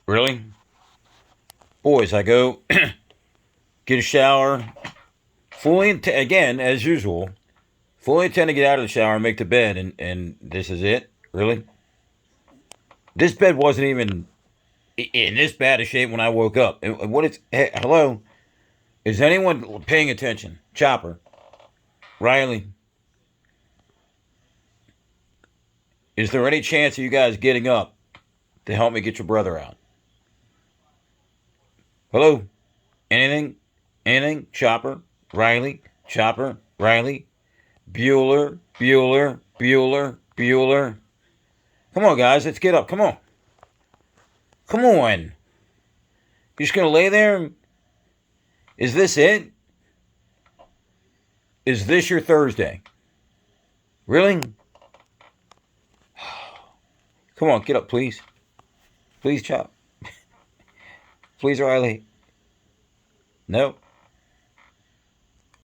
Really? Boys, I go get a shower, again, as usual, fully intend to get out of the shower and make the bed, and this is it? Really? This bed wasn't even in this bad a shape when I woke up. What is. Hey, hello? Is anyone paying attention? Chopper, Riley, is there any chance of you guys getting up to help me get your brother out? Hello? Anything? Anything? Chopper, Riley, Chopper, Riley, Bueller, Bueller, Bueller, Bueller. Come on, guys, let's get up. Come on. Come on. You're just going to lay there? Is this it? Is this your Thursday? Really? Come on, get up, please. Please, Chop. Please, Riley. No.